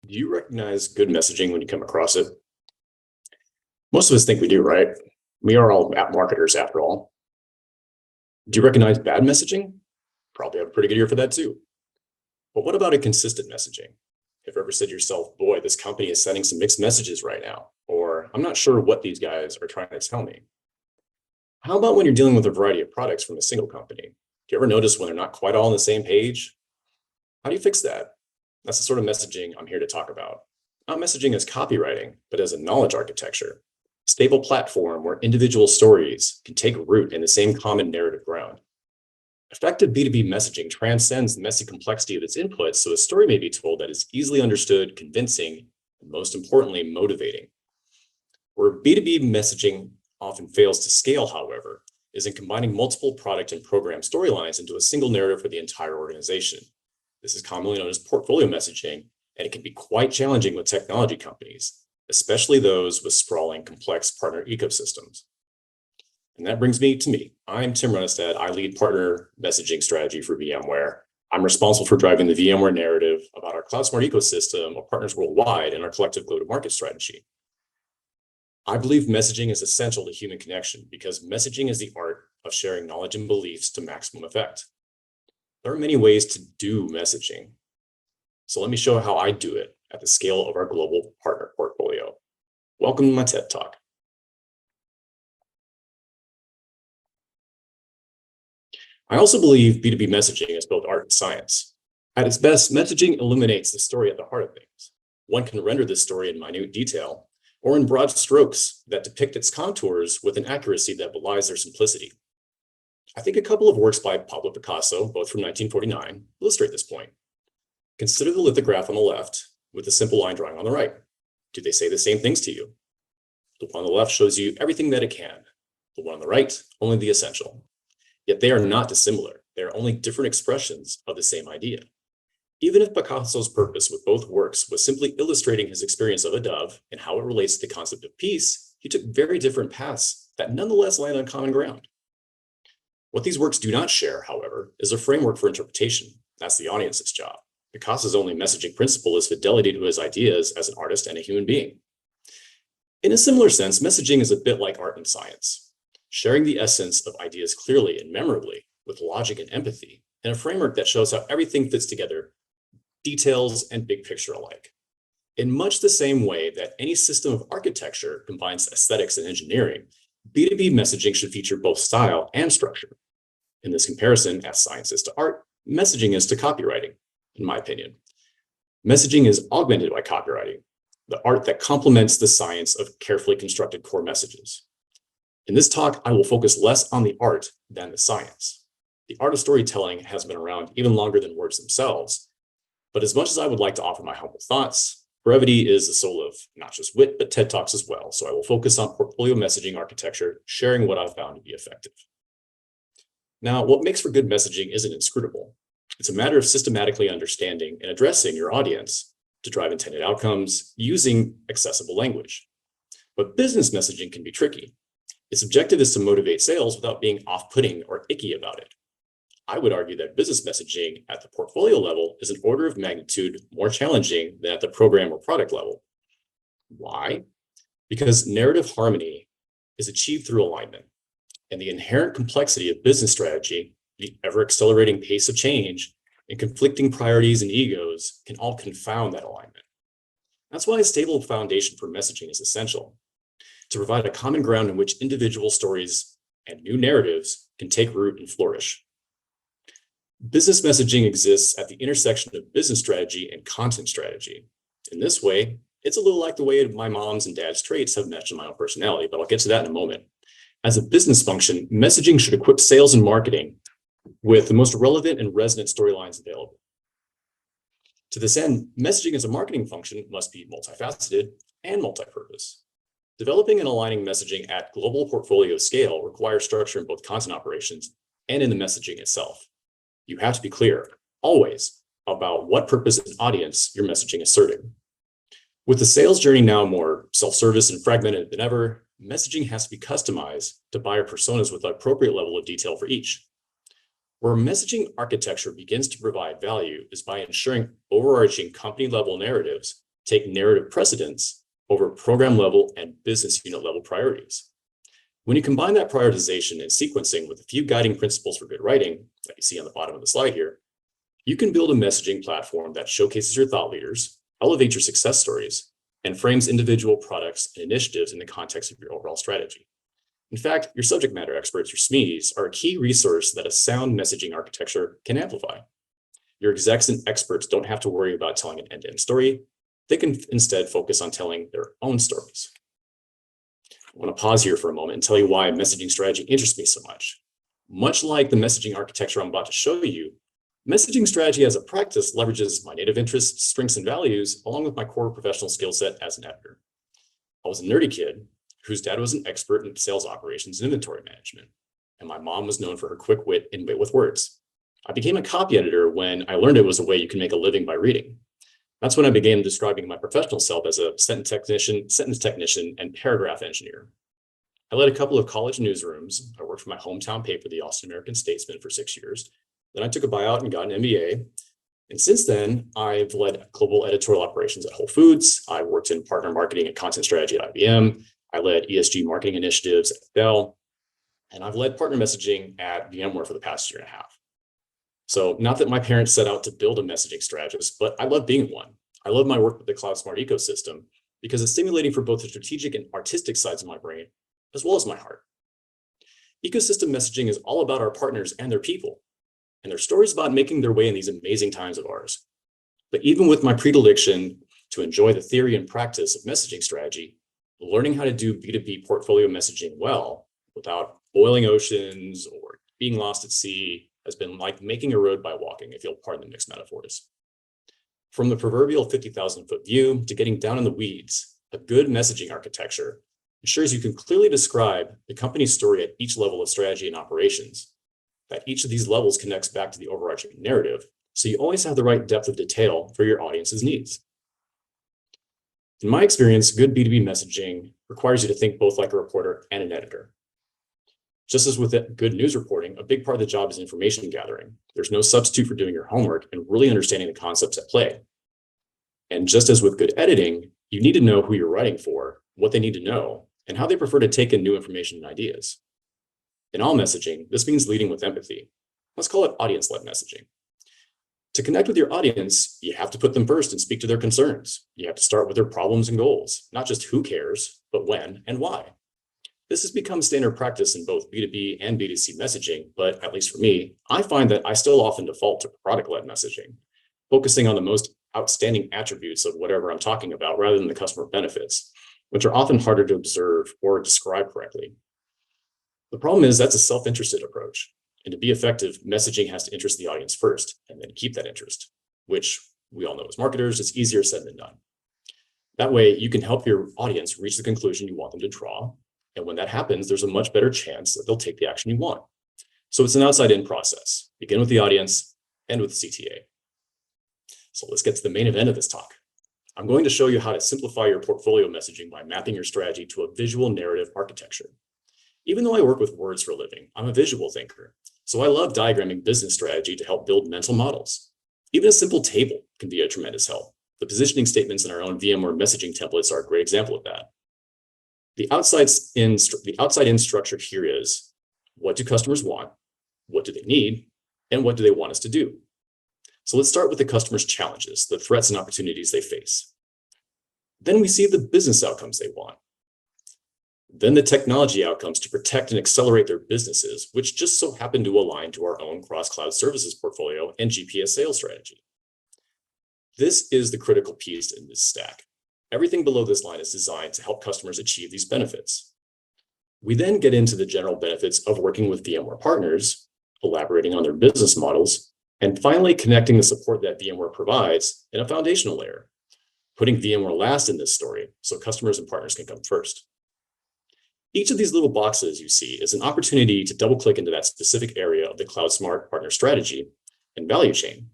Do you recognize good messaging when you come across it? Most of us think we do, right? We are all app marketers after all. Do you recognize bad messaging? Probably have a pretty good ear for that too. But what about inconsistent messaging? Have you ever said to yourself, boy, this company is sending some mixed messages right now? Or I'm not sure what these guys are trying to tell me. How about when you're dealing with a variety of products from a single company? Do you ever notice when they're not quite all on the same page? How do you fix that? That's the sort of messaging I'm here to talk about. Not messaging as copywriting, but as a knowledge architecture, stable platform where individual stories can take root in the same common narrative ground. Effective B2B messaging transcends the messy complexity of its inputs so a story may be told that is easily understood, convincing, and most importantly, motivating. Where B2B messaging often fails to scale, however, is in combining multiple product and program storylines into a single narrative for the entire organization. This is commonly known as portfolio messaging, and it can be quite challenging with technology companies, especially those with sprawling, complex partner ecosystems. And that brings me to me. I'm Tim Runestad. I lead partner messaging strategy for VMware. I'm responsible for driving the VMware narrative about our cloud smart ecosystem of partners worldwide and our collective go-to-market strategy. I believe messaging is essential to human connection because messaging is the art of sharing knowledge and beliefs to maximum effect. There are many ways to do messaging. So let me show how I do it at the scale of our global partner portfolio. Welcome to my TED Talk. I also believe B2B messaging is both art and science. At its best, messaging illuminates the story at the heart of things. One can render this story in minute detail or in broad strokes that depict its contours with an accuracy that belies their simplicity. I think a couple of works by Pablo Picasso, both from 1949, illustrate this point. Consider the lithograph on the left with the simple line drawing on the right. Do they say the same things to you? The one on the left shows you everything that it can. The one on the right, only the essential. Yet they are not dissimilar. They are only different expressions of the same idea. Even if Picasso's purpose with both works was simply illustrating his experience of a dove and how it relates to the concept of peace, he took very different paths that nonetheless land on common ground. What these works do not share, however, is a framework for interpretation. That's the audience's job. Picasso's only messaging principle is fidelity to his ideas as an artist and a human being. In a similar sense, messaging is a bit like art and science, sharing the essence of ideas clearly and memorably with logic and empathy in a framework that shows how everything fits together, details and big picture alike. In much the same way that any system of architecture combines aesthetics and engineering, B2B messaging should feature both style and structure. In this comparison, as science is to art, messaging is to copywriting, in my opinion. Messaging is augmented by copywriting, the art that complements the science of carefully constructed core messages. In this talk, I will focus less on the art than the science. The art of storytelling has been around even longer than words themselves, but as much as I would like to offer my humble thoughts, brevity is the soul of not just wit, but TED Talks as well. So I will focus on portfolio messaging architecture, sharing what I've found to be effective. Now, what makes for good messaging isn't inscrutable. It's a matter of systematically understanding and addressing your audience to drive intended outcomes using accessible language. But business messaging can be tricky. Its objective is to motivate sales without being off-putting or icky about it. I would argue that business messaging at the portfolio level is an order of magnitude more challenging than at the program or product level. Why? Because narrative harmony is achieved through alignment, and the inherent complexity of business strategy, the ever-accelerating pace of change, and conflicting priorities and egos can all confound that alignment. That's why a stable foundation for messaging is essential, to provide a common ground in which individual stories and new narratives can take root and flourish. Business messaging exists at the intersection of business strategy and content strategy. In this way, it's a little like the way my mom's and dad's traits have meshed in my own personality, but I'll get to that in a moment. As a business function, messaging should equip sales and marketing with the most relevant and resonant storylines available. To this end, messaging as a marketing function must be multifaceted and multi-purpose. Developing and aligning messaging at global portfolio scale requires structure in both content operations and in the messaging itself. You have to be clear, always, about what purpose and audience your messaging is serving. With the sales journey now more self-service and fragmented than ever, messaging has to be customized to buyer personas with the appropriate level of detail for each. Where messaging architecture begins to provide value is by ensuring overarching company-level narratives take narrative precedence over program level and business unit level priorities. When you combine that prioritization and sequencing with a few guiding principles for good writing, that you see on the bottom of the slide here, you can build a messaging platform that showcases your thought leaders, elevates your success stories, and frames individual products and initiatives in the context of your overall strategy. In fact, your subject matter experts, your SMEs, are a key resource that a sound messaging architecture can amplify. Your execs and experts don't have to worry about telling an end-to-end story. They can instead focus on telling their own stories. I want to pause here for a moment and tell you why messaging strategy interests me so much. Much like the messaging architecture I'm about to show you, messaging strategy as a practice leverages my native interests, strengths, and values, along with my core professional skill set as an editor. I was a nerdy kid whose dad was an expert in sales operations and inventory management, and my mom was known for her quick wit and wit with words. I became a copy editor when I learned it was a way you can make a living by reading. That's when I began describing my professional self as a sentence technician, and paragraph engineer. I led a couple of college newsrooms. I worked for my hometown paper, the Austin American Statesman, for 6 years. Then I took a buyout and got an MBA. And since then, I've led global editorial operations at Whole Foods. I worked in partner marketing and content strategy at IBM. I led ESG marketing initiatives at Dell. And I've led partner messaging at VMware for the past year and a half. So not that my parents set out to build a messaging strategist, but I love being one. I love my work with the Cloud Smart ecosystem because it's stimulating for both the strategic and artistic sides of my brain, as well as my heart. Ecosystem messaging is all about our partners and their people, and their stories about making their way in these amazing times of ours. But even with my predilection to enjoy the theory and practice of messaging strategy, learning how to do B2B portfolio messaging well without boiling oceans or being lost at sea has been like making a road by walking, if you'll pardon the mixed metaphors. From the proverbial 50,000-foot view to getting down in the weeds, a good messaging architecture ensures you can clearly describe the company's story at each level of strategy and operations, that each of these levels connects back to the overarching narrative, so you always have the right depth of detail for your audience's needs. In my experience, good B2B messaging requires you to think both like a reporter and an editor. Just as with good news reporting, a big part of the job is information gathering. There's no substitute for doing your homework and really understanding the concepts at play. And just as with good editing, you need to know who you're writing for, what they need to know, and how they prefer to take in new information and ideas. In all messaging, this means leading with empathy. Let's call it audience-led messaging. To connect with your audience, you have to put them first and speak to their concerns. You have to start with their problems and goals, not just who cares, but when and why. This has become standard practice in both B2B and B2C messaging, but at least for me, I find that I still often default to product-led messaging, focusing on the most outstanding attributes of whatever I'm talking about rather than the customer benefits, which are often harder to observe or describe correctly. The problem is that's a self-interested approach. And to be effective, messaging has to interest the audience first and then keep that interest, which we all know as marketers, it's easier said than done. That way, you can help your audience reach the conclusion you want them to draw. And when that happens, there's a much better chance that they'll take the action you want. So it's an outside-in process. Begin with the audience, end with the CTA. So let's get to the main event of this talk. I'm going to show you how to simplify your portfolio messaging by mapping your strategy to a visual narrative architecture. Even though I work with words for a living, I'm a visual thinker. So I love diagramming business strategy to help build mental models. Even a simple table can be a tremendous help. The positioning statements in our own VMware messaging templates are a great example of that. The outside-in structure here is, what do customers want? What do they need? And what do they want us to do? So let's start with the customer's challenges, the threats and opportunities they face. Then we see the business outcomes they want. Then the technology outcomes to protect and accelerate their businesses, which just so happen to align to our own cross-cloud services portfolio and GPS sales strategy. This is the critical piece in this stack. Everything below this line is designed to help customers achieve these benefits. We then get into the general benefits of working with VMware partners, elaborating on their business models, and finally connecting the support that VMware provides in a foundational layer, putting VMware last in this story so customers and partners can come first. Each of these little boxes you see is an opportunity to double-click into that specific area of the Cloud Smart partner strategy and value chain,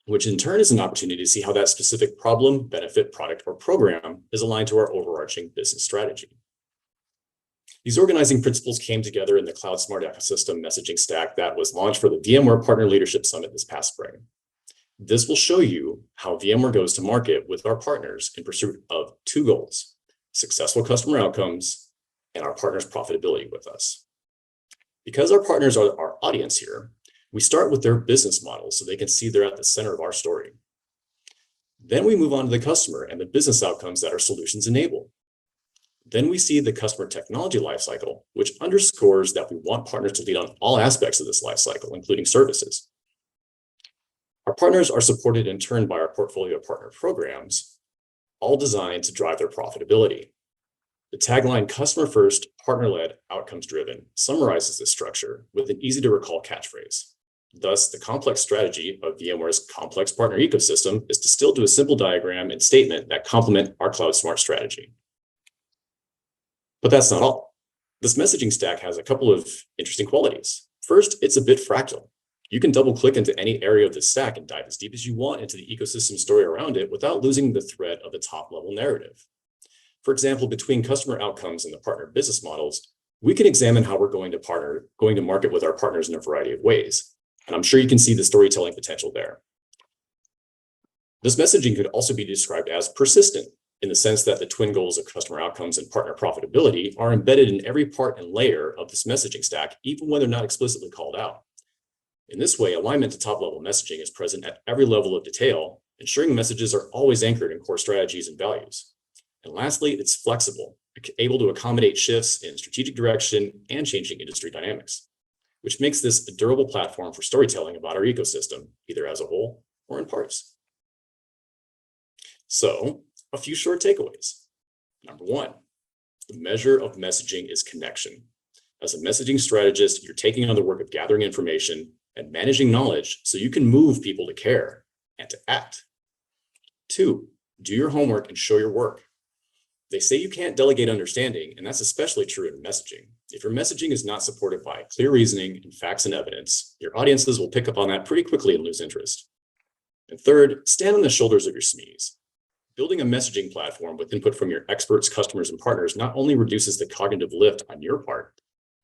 which in turn is an opportunity to see how that specific problem, benefit, product, or program is aligned to our overarching business strategy. These organizing principles came together in the Cloud Smart ecosystem messaging stack that was launched for the VMware Partner Leadership Summit this past spring. This will show you how VMware goes to market with our partners in pursuit of two goals: successful customer outcomes and our partners' profitability with us. Because our partners are our audience here, we start with their business model so they can see they're at the center of our story. Then we move on to the customer and the business outcomes that our solutions enable. Then we see the customer technology lifecycle, which underscores that we want partners to lead on all aspects of this lifecycle, including services. Our partners are supported in turn by our portfolio of partner programs, all designed to drive their profitability. The tagline "Customer First, Partner-Led, Outcomes-Driven" summarizes this structure with an easy-to-recall catchphrase. Thus, the complex strategy of VMware's complex partner ecosystem is distilled to a simple diagram and statement that complement our cloud-smart strategy. But that's not all. This messaging stack has a couple of interesting qualities. First, it's a bit fractal. You can double-click into any area of the stack and dive as deep as you want into the ecosystem story around it without losing the thread of the top-level narrative. For example, between customer outcomes and the partner business models, we can examine how we're going to market with our partners in a variety of ways. And I'm sure you can see the storytelling potential there. This messaging could also be described as persistent, in the sense that the twin goals of customer outcomes and partner profitability are embedded in every part and layer of this messaging stack, even when they're not explicitly called out. In this way, alignment to top-level messaging is present at every level of detail, ensuring messages are always anchored in core strategies and values. And lastly, it's flexible, able to accommodate shifts in strategic direction and changing industry dynamics, which makes this a durable platform for storytelling about our ecosystem, either as a whole or in parts. So, a few short takeaways. Number one, the measure of messaging is connection. As a messaging strategist, you're taking on the work of gathering information and managing knowledge so you can move people to care and to act. Two, do your homework and show your work. They say you can't delegate understanding, and that's especially true in messaging. If your messaging is not supported by clear reasoning and facts and evidence, your audiences will pick up on that pretty quickly and lose interest. And third, stand on the shoulders of your SMEs. Building a messaging platform with input from your experts, customers, and partners not only reduces the cognitive lift on your part,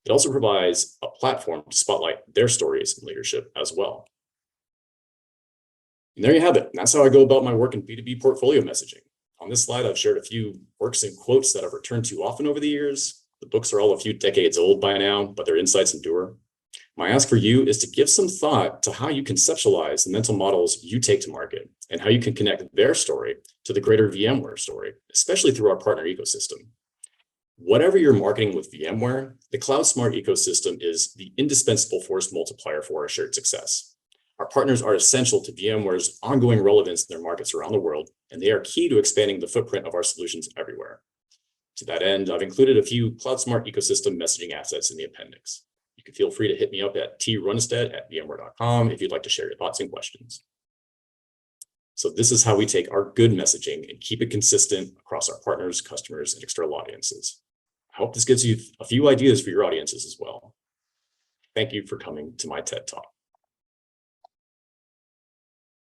it also provides a platform to spotlight their stories and leadership as well. And there you have it. That's how I go about my work in B2B portfolio messaging. On this slide, I've shared a few works and quotes that I've returned to often over the years. The books are all a few decades old by now, but their insights endure. My ask for you is to give some thought to how you conceptualize the mental models you take to market and how you can connect their story to the greater VMware story, especially through our partner ecosystem. Whatever you're marketing with VMware, the Cloud Smart ecosystem is the indispensable force multiplier for our shared success. Our partners are essential to VMware's ongoing relevance in their markets around the world, and they are key to expanding the footprint of our solutions everywhere. To that end, I've included a few Cloud Smart ecosystem messaging assets in the appendix. You can feel free to hit me up at trunstead@vmware.com if you'd like to share your thoughts and questions. So this is how we take our good messaging and keep it consistent across our partners, customers, and external audiences. I hope this gives you a few ideas for your audiences as well. Thank you for coming to my TED Talk.